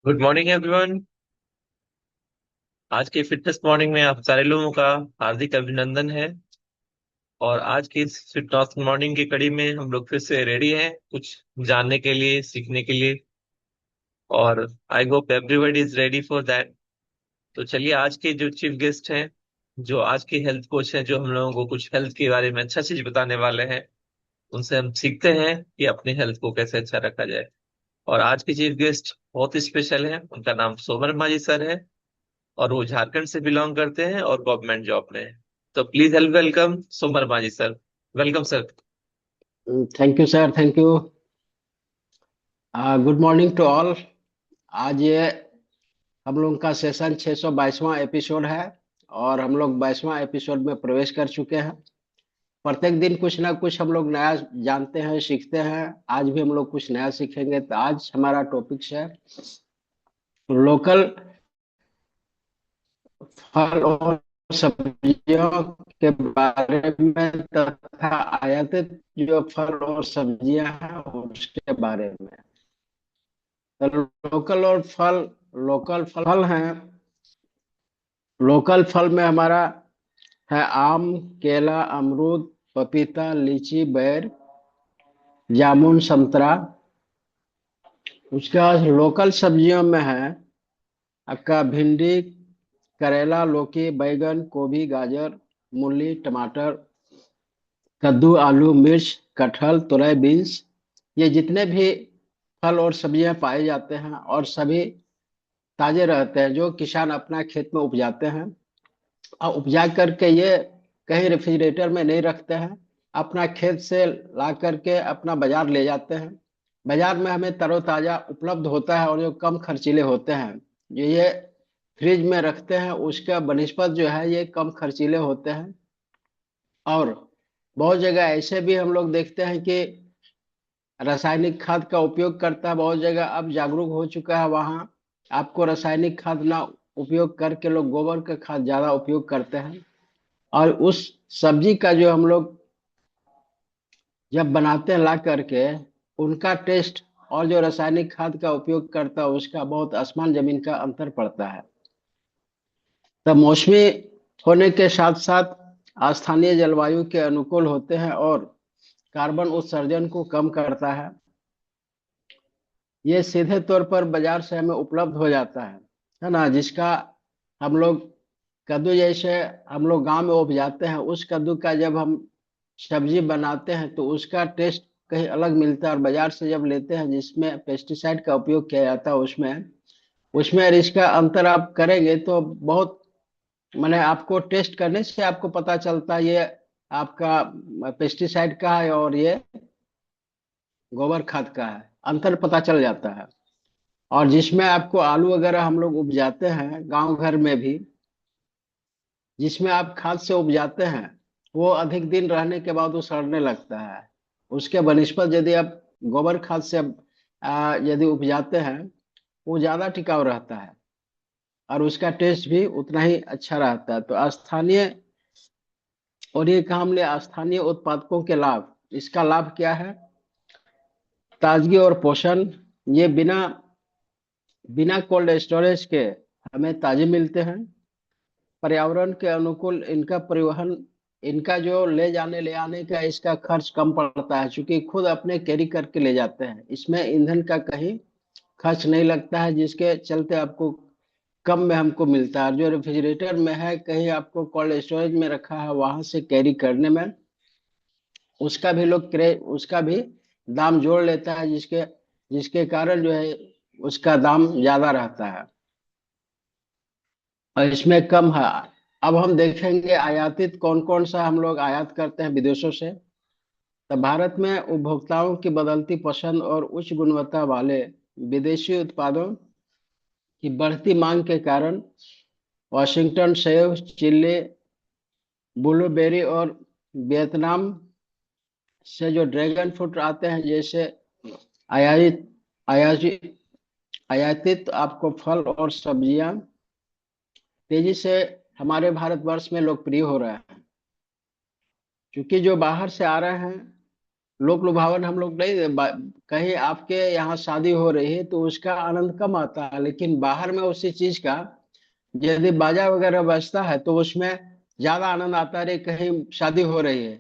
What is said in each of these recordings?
Good morning everyone. आज के fitness morning में आप सारे लोगों का हार्दिक अभिनंदन है। और आज की इस फिटनेस मॉर्निंग की कड़ी में हम लोग फिर से रेडी हैं कुछ जानने के लिए, सीखने के लिए। और I hope everybody is ready for that. तो चलिए, आज के जो चीफ गेस्ट हैं, जो आज के हेल्थ कोच हैं, जो हम लोगों को कुछ हेल्थ के बारे में अच्छा चीज बताने वाले हैं, उनसे हम सीखते हैं कि अपने हेल्थ को कैसे अच्छा रखा जाए। और आज के चीफ गेस्ट बहुत ही स्पेशल है। उनका नाम सोमन माझी सर है। और वो झारखंड से बिलोंग करते हैं और गवर्नमेंट जॉब में है। तो please help welcome Somar Manjhi sir. Welcome sir. Thank you sir, thank you. Good morning to all. आज ये हम लोग का सेशन 622वां एपिसोड है और हम लोग 22वां एपिसोड में प्रवेश कर चुके हैं। प्रत्येक दिन कुछ ना कुछ हम लोग नया जानते हैं, सीखते हैं। आज भी हम लोग कुछ नया सीखेंगे। तो आज हमारा टॉपिक है लोकल फल और सब्जियों के बारे में तथा आयातित जो फल और सब्जियां हैं उसके बारे में। तो लोकल फल हैं। लोकल फल में हमारा है आम, केला, अमरूद, पपीता, लीची, बेर, जामुन, संतरा। उसके बाद लोकल सब्जियों में है आपका भिंडी, करेला, लौकी, बैगन, गोभी, गाजर, मूली, टमाटर, कद्दू, आलू, मिर्च, कटहल, तुरई, बीन्स। ये जितने भी फल और सब्जियां पाए जाते हैं और सभी ताजे रहते हैं, जो किसान अपना खेत में उपजाते हैं और उपजा करके ये कहीं रेफ्रिजरेटर में नहीं रखते हैं। अपना खेत से ला करके अपना बाजार ले जाते हैं। बाजार में हमें तरोताजा उपलब्ध होता है और जो कम खर्चीले होते हैं, जो ये फ्रिज में रखते हैं उसका बनिस्पत जो है ये कम खर्चीले होते हैं। और बहुत जगह ऐसे भी हम लोग देखते हैं कि रासायनिक खाद का उपयोग करता है। बहुत जगह अब जागरूक हो चुका है, वहाँ आपको रासायनिक खाद ना उपयोग करके लोग गोबर का खाद ज्यादा उपयोग करते हैं। और उस सब्जी का जो हम लोग जब बनाते हैं ला करके, उनका टेस्ट और जो रासायनिक खाद का उपयोग करता है उसका बहुत आसमान जमीन का अंतर पड़ता है। तब मौसमी होने के साथ साथ स्थानीय जलवायु के अनुकूल होते हैं और कार्बन उत्सर्जन को कम करता है। ये सीधे तौर पर बाजार से हमें उपलब्ध हो जाता है ना। जिसका हम लोग कद्दू जैसे हम लोग गांव में उपजाते हैं, उस कद्दू का जब हम सब्जी बनाते हैं तो उसका टेस्ट कहीं अलग मिलता है। और बाजार से जब लेते हैं जिसमें पेस्टिसाइड का उपयोग किया जाता है, उसमें उसमें और इसका अंतर आप करेंगे तो बहुत, माने आपको टेस्ट करने से आपको पता चलता है ये आपका पेस्टिसाइड का है और ये गोबर खाद का है। अंतर पता चल जाता है। और जिसमें आपको आलू वगैरह हम लोग उपजाते हैं गांव घर में भी, जिसमें आप खाद से उपजाते हैं, वो अधिक दिन रहने के बाद वो सड़ने लगता है। उसके बनिस्पत यदि आप गोबर खाद से यदि उपजाते हैं, वो ज्यादा टिकाऊ रहता है और उसका टेस्ट भी उतना ही अच्छा रहता है। तो स्थानीय, और ये काम ले स्थानीय उत्पादकों के लाभ, इसका लाभ क्या है? ताजगी और पोषण। ये बिना बिना कोल्ड स्टोरेज के हमें ताजे मिलते हैं। पर्यावरण के अनुकूल इनका परिवहन, इनका जो ले जाने ले आने का इसका खर्च कम पड़ता है, क्योंकि खुद अपने कैरी करके ले जाते हैं। इसमें ईंधन का कहीं खर्च नहीं लगता है, जिसके चलते आपको कम में हमको मिलता है। जो रेफ्रिजरेटर में है, कहीं आपको कोल्ड स्टोरेज में रखा है, वहां से कैरी करने में उसका भी लोग क्रे उसका भी दाम जोड़ लेता है, जिसके जिसके कारण जो है उसका दाम ज्यादा रहता है और इसमें कम है। अब हम देखेंगे आयातित कौन कौन सा हम लोग आयात करते हैं विदेशों से। तो भारत में उपभोक्ताओं की बदलती पसंद और उच्च गुणवत्ता वाले विदेशी उत्पादों की बढ़ती मांग के कारण वाशिंगटन सेब, चिल्ली, ब्लूबेरी और वियतनाम से जो ड्रैगन फ्रूट आते हैं, जैसे आयातित आयातित आयातित आपको फल और सब्जियां तेजी से हमारे भारतवर्ष में लोकप्रिय हो रहे हैं। क्योंकि जो बाहर से आ रहे हैं लोक लुभावन हम लोग नहीं कहीं आपके यहाँ शादी हो रही है तो उसका आनंद कम आता है, लेकिन बाहर में उसी चीज का यदि बाजा वगैरह बजता है तो उसमें ज्यादा आनंद आता है। रे कहीं शादी हो रही है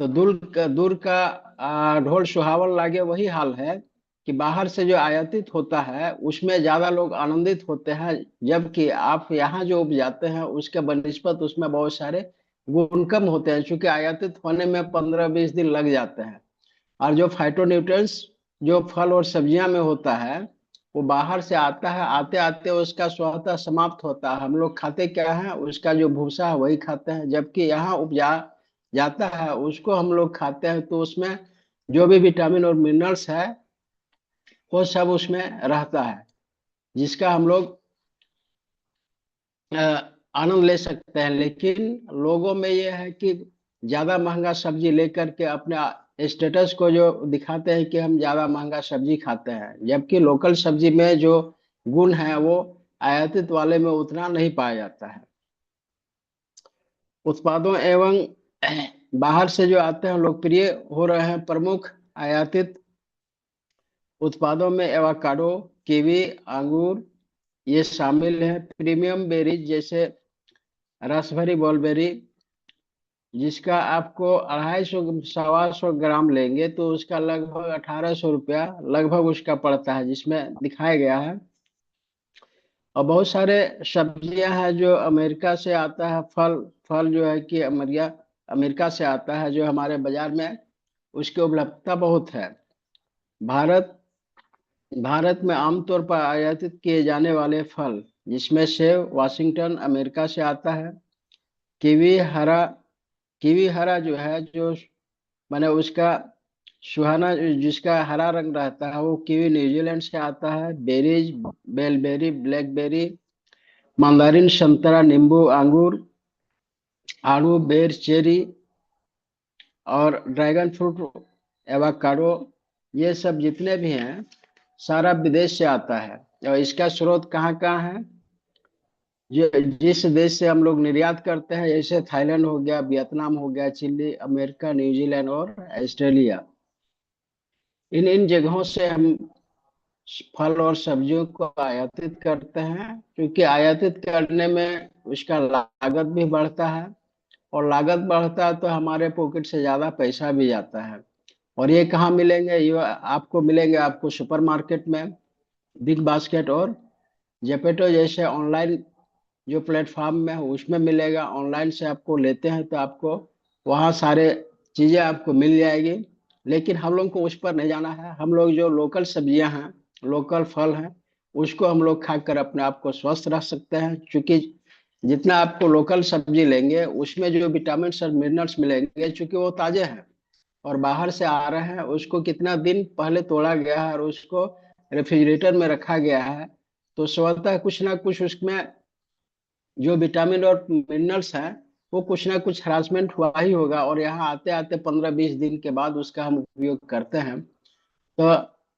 तो दूर का ढोल सुहावन लागे, वही हाल है कि बाहर से जो आयातित होता है उसमें ज्यादा लोग आनंदित होते हैं, जबकि आप यहाँ जो उपजाते हैं उसके बनिस्पत उसमें बहुत सारे गुण कम होते हैं, क्योंकि आयातित होने में 15-20 दिन लग जाते हैं। और जो फाइटोन्यूट्रिएंट्स जो फल और सब्जियां में होता है वो बाहर से आता है, आते आते उसका स्वतः समाप्त होता है। हम लोग खाते क्या है, उसका जो भूसा है वही खाते हैं, जबकि यहाँ उपजा जाता है उसको हम लोग खाते हैं, तो उसमें जो भी विटामिन और मिनरल्स है वो सब उसमें रहता है, जिसका हम लोग अ, आनंद ले सकते हैं। लेकिन लोगों में ये है कि ज्यादा महंगा सब्जी लेकर के अपने स्टेटस को जो दिखाते हैं कि हम ज्यादा महंगा सब्जी खाते हैं, जबकि लोकल सब्जी में जो गुण है वो आयातित वाले में उतना नहीं पाया जाता है। उत्पादों एवं बाहर से जो आते हैं लोकप्रिय हो रहे हैं प्रमुख आयातित उत्पादों में एवोकाडो, कीवी, अंगूर ये शामिल है। प्रीमियम बेरीज जैसे रसभरी बॉलबेरी, जिसका आपको 250 125 ग्राम लेंगे तो उसका लगभग 1800 रुपया लगभग उसका पड़ता है, जिसमें दिखाया गया है। और बहुत सारे सब्जियां हैं जो अमेरिका से आता है, फल फल जो है कि अमेरिका अमेरिका से आता है, जो हमारे बाजार में उसकी उपलब्धता बहुत है। भारत भारत में आमतौर पर आयातित किए जाने वाले फल, जिसमें सेब वाशिंगटन अमेरिका से आता है। कीवी हरा कीवी हरा जो है, जो माने उसका सुहाना जिसका हरा रंग रहता है, वो कीवी न्यूजीलैंड से आता है। बेरीज बेलबेरी, ब्लैकबेरी, मंदारिन, संतरा, नींबू, अंगूर, आड़ू, बेर, चेरी और ड्रैगन फ्रूट, एवोकाडो, ये सब जितने भी हैं सारा विदेश से आता है। और इसका स्रोत कहाँ कहाँ है, जिस देश से हम लोग निर्यात करते हैं, जैसे थाईलैंड हो गया, वियतनाम हो गया, चिली, अमेरिका, न्यूजीलैंड और ऑस्ट्रेलिया, इन इन जगहों से हम फल और सब्जियों को आयातित करते हैं, क्योंकि आयातित करने में उसका लागत भी बढ़ता है, और लागत बढ़ता है तो हमारे पॉकेट से ज्यादा पैसा भी जाता है। और ये कहाँ मिलेंगे, ये आपको मिलेंगे आपको सुपरमार्केट में, बिग बास्केट और जेपेटो जैसे ऑनलाइन जो प्लेटफॉर्म में है उसमें मिलेगा। ऑनलाइन से आपको लेते हैं तो आपको वहाँ सारे चीजें आपको मिल जाएगी। लेकिन हम लोग को उस पर नहीं जाना है, हम लोग जो लोकल सब्जियां हैं, लोकल फल हैं, उसको हम लोग खाकर अपने आप को स्वस्थ रख सकते हैं, क्योंकि जितना आपको लोकल सब्जी लेंगे उसमें जो विटामिन और मिनरल्स मिलेंगे, क्योंकि वो ताजे हैं और बाहर से आ रहे हैं, उसको कितना दिन पहले तोड़ा गया है और उसको रेफ्रिजरेटर में रखा गया है, तो स्वतः कुछ ना कुछ उसमें जो विटामिन और मिनरल्स हैं वो कुछ ना कुछ हरासमेंट हुआ ही होगा, और यहाँ आते आते 15-20 दिन के बाद उसका हम उपयोग करते हैं। तो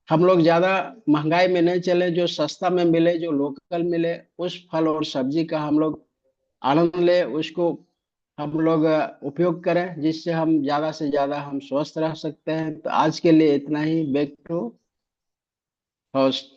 हम लोग ज्यादा महंगाई में नहीं चले, जो सस्ता में मिले, जो लोकल मिले, उस फल और सब्जी का हम लोग आनंद ले, उसको हम लोग उपयोग करें, जिससे हम ज्यादा से ज्यादा हम स्वस्थ रह सकते हैं। तो आज के लिए इतना ही। Back to host.